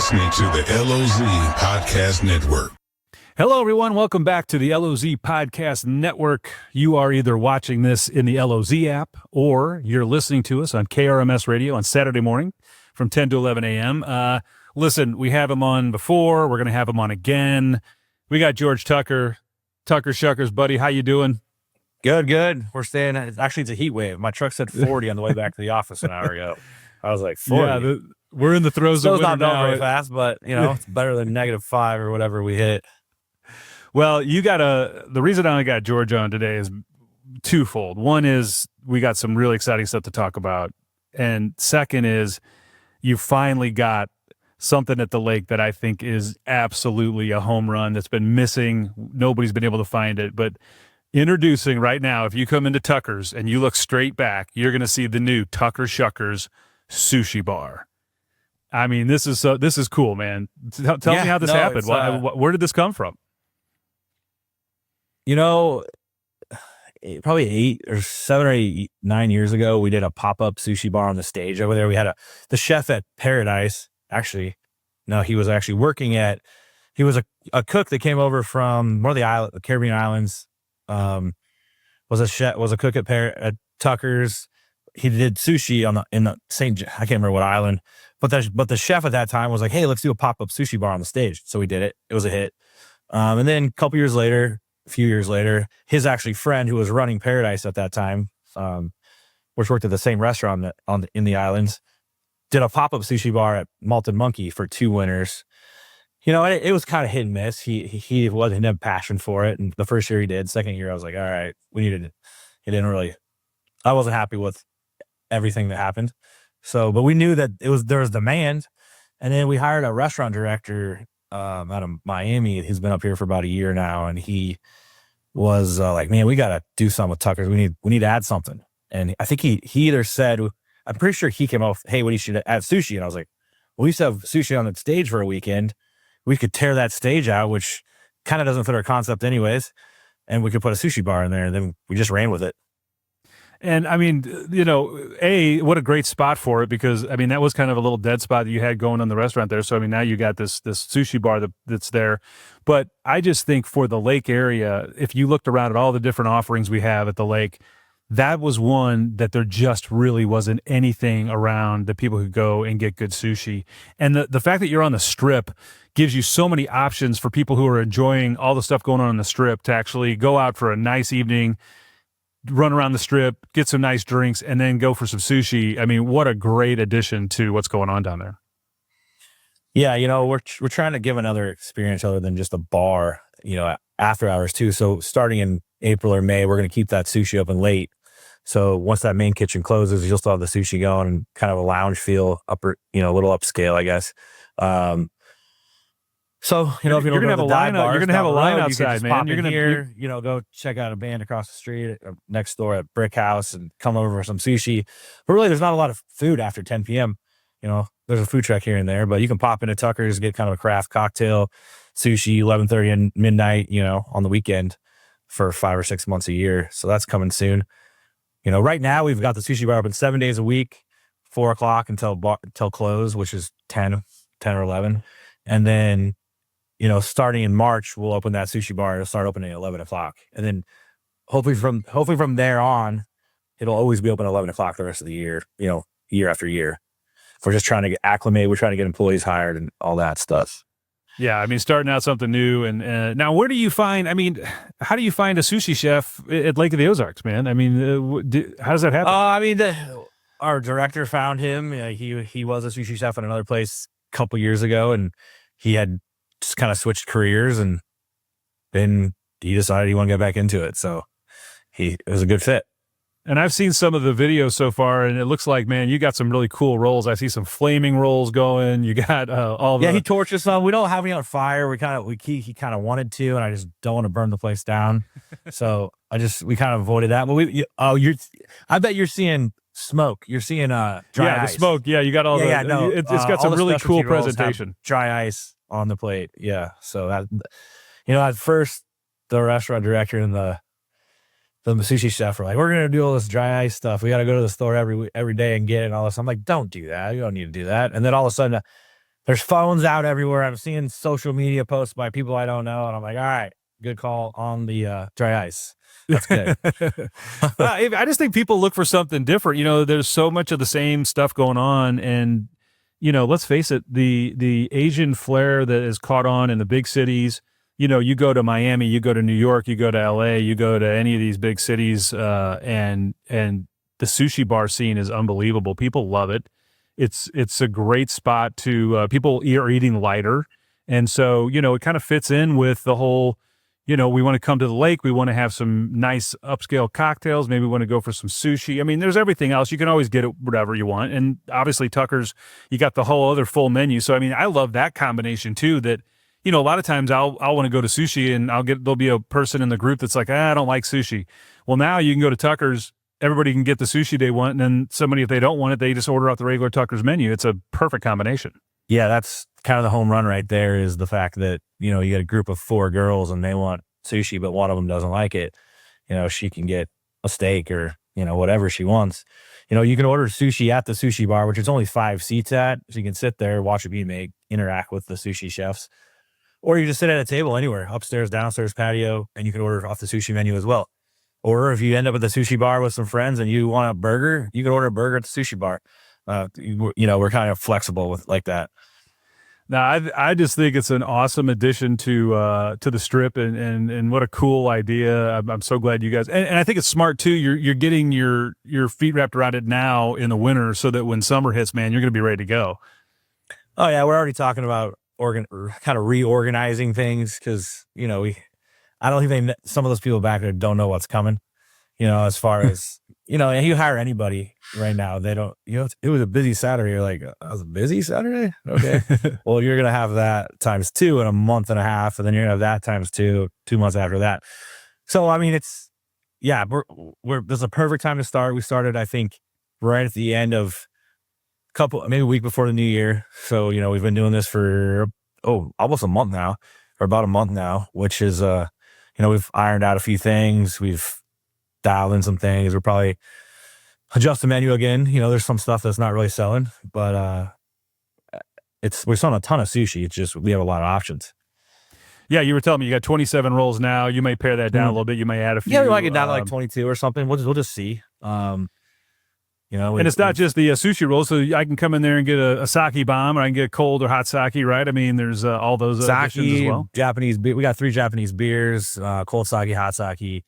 listening to the LOZ Podcast Network. Hello, everyone. Welcome back to the LOZ Podcast Network. You are either watching this in the LOZ app or you're listening to us on KRMS radio on Saturday morning from 10 to 11 a.m. Listen, we have him on before. We're going to have him on again. We got George Tucker. Tucker Shuckers, buddy. How you doing? Good. We're staying. Actually, it's a heat wave. My truck said 40 on the way back to the office an hour ago. I was like, 40. Yeah, we're in the throes of winter not now. very fast, but, it's better than -5 or whatever we hit. Well, the reason I got George on today is twofold. One is we got some really exciting stuff to talk about. And second is you finally got something at the lake that I think is absolutely a home run that's been missing. Nobody's been able to find it. But introducing right now, if you come into Tucker's and you look straight back, you're going to see the new Tucker Shuckers Sushi Bar. I mean, this is cool, man. Tell me how this happened. Where did this come from? Probably 7 or 8, 9 years ago, we did a pop-up sushi bar on the stage over there. We had the chef at Paradise. Actually, no, he was actually he was a cook that came over from one of the Caribbean islands. Was a cook at Tucker's. He did sushi in the St. I can't remember what island, but the chef at that time was like, "Hey, let's do a pop-up sushi bar on the stage." So we did it. It was a hit. And then a few years later, his actually friend who was running Paradise at that time, which worked at the same restaurant in the islands, did a pop-up sushi bar at Malted Monkey for 2 winters. It was kind of hit and miss. He wasn't have passion for it. And the first year he did. Second year, I was like, all right, I wasn't happy with everything that happened. So, but we knew that there was demand. And then we hired a restaurant director out of Miami who's been up here for about a year now. And he was like, man, we got to do something with Tucker's. We need to add something. And I think he either said, I'm pretty sure he came off, hey, we should add sushi. And I was like, well, we used to have sushi on the stage for a weekend. We could tear that stage out, which kind of doesn't fit our concept anyways. And we could put a sushi bar in there. And then we just ran with it. And I mean, what a great spot for it, because I mean, that was kind of a little dead spot that you had going on the restaurant there. So I mean, now you got this sushi bar that's there. But I just think for the lake area, if you looked around at all the different offerings we have at the lake, that was one that there just really wasn't anything around that people could go and get good sushi. And the fact that you're on the strip gives you so many options for people who are enjoying all the stuff going on the strip to actually go out for a nice evening, run around the strip, get some nice drinks, and then go for some sushi. I mean, what a great addition to what's going on down there. Yeah, we're trying to give another experience other than just a bar, after hours too. So starting in April or May, we're going to keep that sushi open late. So once that main kitchen closes, you'll still have the sushi going and kind of a lounge feel, a little upscale, I guess. So, if you're going to have a line, you're going to have a line outside, man. You're going to go check out a band across the street next door at Brick House and come over for some sushi. But really, there's not a lot of food after 10 p.m. There's a food truck here and there, but you can pop into Tucker's, get kind of a craft cocktail, sushi, 11:30 and midnight, on the weekend for 5 or 6 months a year. So that's coming soon. Right now we've got the sushi bar open 7 days a week, 4 o'clock until close, which is 10 or 11. And then, starting in March, we'll open that sushi bar. It'll start opening at 11 o'clock. And then hopefully from there on, it'll always be open at 11 o'clock the rest of the year, year after year. We're just trying to get acclimated. We're trying to get employees hired and all that stuff. Yeah, I mean, starting out something new. And now how do you find a sushi chef at Lake of the Ozarks, man? I mean, how does that happen? Our director found him. He was a sushi chef at another place a couple years ago, and he had just kind of switched careers, and then he decided he wanted to get back into it. So it was a good fit. And I've seen some of the videos so far, and it looks like, man, you got some really cool rolls. I see some flaming rolls going. You got all the... Yeah, he torches some. We don't have any on fire. He kind of wanted to, and I just don't want to burn the place down. So we kind of avoided that. But I bet you're seeing smoke. You're seeing dry ice. The smoke. Yeah, you got all it's got some really cool presentation. Dry ice on the plate. Yeah. So that, at first the restaurant director and the sushi chef were like, we're going to do all this dry ice stuff. We got to go to the store every day and get it and all this. I'm like, don't do that. You don't need to do that. And then all of a sudden There's phones out everywhere. I'm seeing social media posts by people I don't know, and I'm like, all right, good call on the dry ice. That's good. I just think people look for something different. There's so much of the same stuff going on, and let's face it, the Asian flair that is caught on in the big cities. You go to Miami, you go to New York, you go to LA, you go to any of these big cities, and the sushi bar scene is unbelievable. People love it. It's a great spot to people are eating lighter, and so it kind of fits in with the whole. We want to come to the lake. We want to have some nice upscale cocktails. Maybe we want to go for some sushi. I mean, there's everything else. You can always get it whatever you want. And obviously Tucker's, you got the whole other full menu. So, I mean, I love that combination too, that, a lot of times I'll want to go to sushi and there'll be a person in the group that's like, I don't like sushi. Well, now you can go to Tucker's. Everybody can get the sushi they want. And then somebody, if they don't want it, they just order off the regular Tucker's menu. It's a perfect combination. Yeah, that's kind of the home run right there, is the fact that, you get a group of 4 girls and they want sushi, but one of them doesn't like it. She can get a steak or, whatever she wants. You can order sushi at the sushi bar, which is only 5 seats at. So you can sit there, watch it be made, interact with the sushi chefs. Or you just sit at a table anywhere, upstairs, downstairs patio, and you can order off the sushi menu as well. Or if you end up at the sushi bar with some friends and you want a burger, you can order a burger at the sushi bar. We're kind of flexible with like that. Now, I just think it's an awesome addition to the strip, and what a cool idea. I'm so glad you guys, and I think it's smart too. You're getting your feet wrapped around it now in the winter, so that when summer hits, man, you're going to be ready to go. Oh yeah, we're already talking about kind of reorganizing things, because I don't think some of those people back there don't know what's coming. As far as you hire anybody right now, they don't. It was a busy Saturday. You're like, I was a busy Saturday. Okay, well, you're gonna have that times 2 in a month and a half, and then you're gonna have that times 2 months after that. So I mean, this is a perfect time to start. We started, I think, right at the end of maybe a week before the new year. So we've been doing this for almost a month now, or about a month now, which is we've ironed out a few things. We've dialed in some things. We'll probably adjust the menu again. There's some stuff that's not really selling, but we're selling a ton of sushi. It's just we have a lot of options. Yeah, you were telling me you got 27 rolls now. You may pare that down a little bit. You may add a few. Yeah, we might get down to like 22 or something. We'll just see. And it's not just the sushi rolls. So I can come in there and get a sake bomb, or I can get cold or hot sake, right? I mean, there's all those additions as well. Japanese beer. We got 3 Japanese beers: cold sake, hot sake,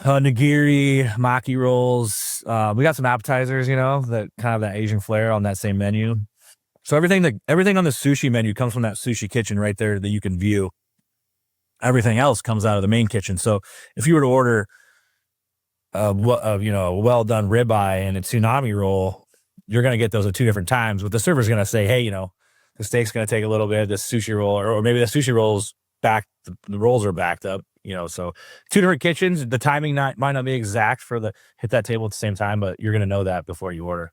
nigiri, maki rolls. We got some appetizers, that kind of that Asian flair on that same menu. So everything on the sushi menu comes from that sushi kitchen right there that you can view. Everything else comes out of the main kitchen. So if you were to order a well done ribeye and a tsunami roll, you're going to get those at 2 different times. But the server's going to say, hey, the steak's going to take a little bit. The sushi roll, or maybe the sushi rolls the rolls are backed up. So 2 different kitchens. The timing might not be exact for hit that table at the same time, but you're going to know that before you order.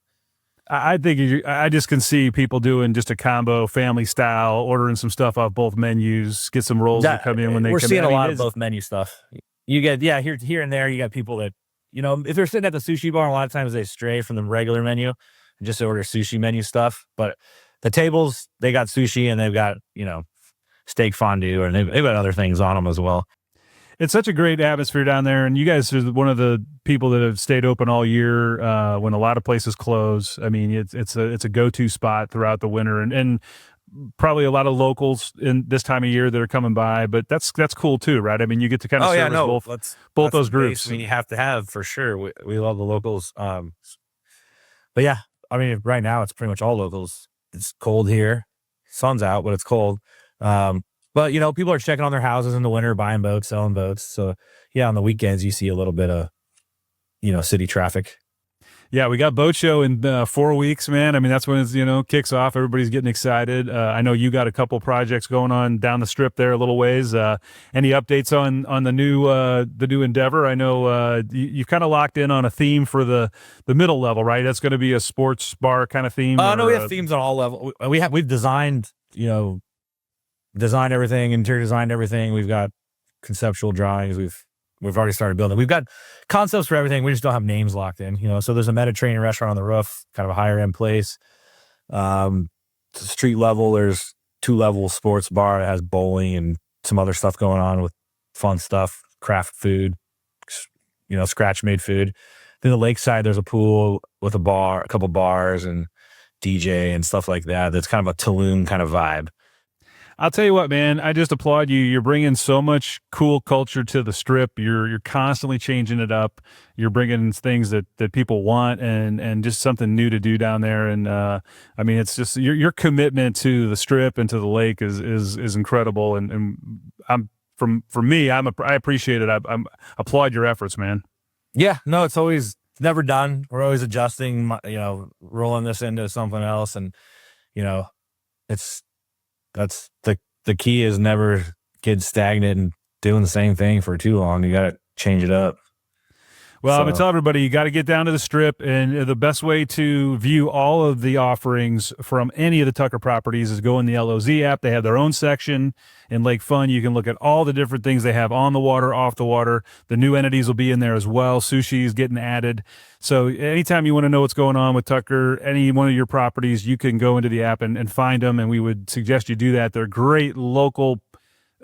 I think I just can see people doing just a combo, family style, ordering some stuff off both menus, get some rolls that come in when they come in. We're seeing a lot of both menu stuff. You get, here and there, you got people that, if they're sitting at the sushi bar, a lot of times they stray from the regular menu and just order sushi menu stuff. But the tables, they got sushi and they've got, steak fondue, and they've got other things on them as well. It's such a great atmosphere down there, and you guys are one of the people that have stayed open all year when a lot of places close. I mean, it's a go-to spot throughout the winter, and probably a lot of locals in this time of year that are coming by. But that's cool too, right? I mean, you get to kind of service both those groups. I mean, you have to have for sure. We love the locals, but yeah, I mean, right now it's pretty much all locals. It's cold here, sun's out, but it's cold. But, people are checking on their houses in the winter, buying boats, selling boats. So, yeah, on the weekends, you see a little bit of, city traffic. Yeah, we got boat show in 4 weeks, man. I mean, that's when it's, kicks off. Everybody's getting excited. I know you got a couple projects going on down the strip there a little ways. Any updates on the new endeavor? I know you've kind of locked in on a theme for the middle level, right? That's going to be a sports bar kind of theme. No, we have themes on all levels. We've designed, designed everything, interior designed everything. We've got conceptual drawings. We've already started building. We've got concepts for everything. We just don't have names locked in, So there's a Mediterranean restaurant on the roof, kind of a higher end place. street level, there's 2-level sports bar that has bowling and some other stuff going on with fun stuff, craft food, scratch made food. Then the lakeside, there's a pool with a couple bars and DJ and stuff like that. That's kind of a Tulum kind of vibe. I'll tell you what, man, I just applaud you. You're bringing so much cool culture to the Strip. You're constantly changing it up. You're bringing things that people want and just something new to do down there. And I mean, it's just your commitment to the Strip and to the lake is incredible. And I'm for me, I appreciate it. I applaud your efforts, man. Yeah, no, it's never done. We're always adjusting, rolling this into something else. And, that's the key is never get stagnant and doing the same thing for too long. You got to change it up. Well, I'm going to tell everybody, you got to get down to the Strip, and the best way to view all of the offerings from any of the Tucker properties is go in the LOZ app. They have their own section in Lake Fun. You can look at all the different things they have on the water, off the water. The new entities will be in there as well. Sushi is getting added. So anytime you want to know what's going on with Tucker, any one of your properties, you can go into the app and find them, and we would suggest you do that. They're great local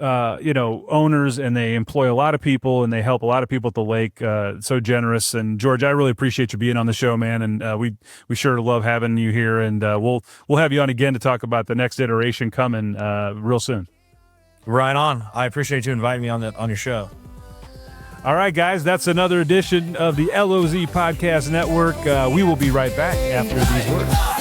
owners, and they employ a lot of people, and they help a lot of people at the lake. So generous. And George, I really appreciate you being on the show, man. And we sure love having you here. And we'll have you on again to talk about the next iteration coming real soon. Right on. I appreciate you inviting me on your show. All right, guys, that's another edition of the LOZ Podcast Network. We will be right back after these words.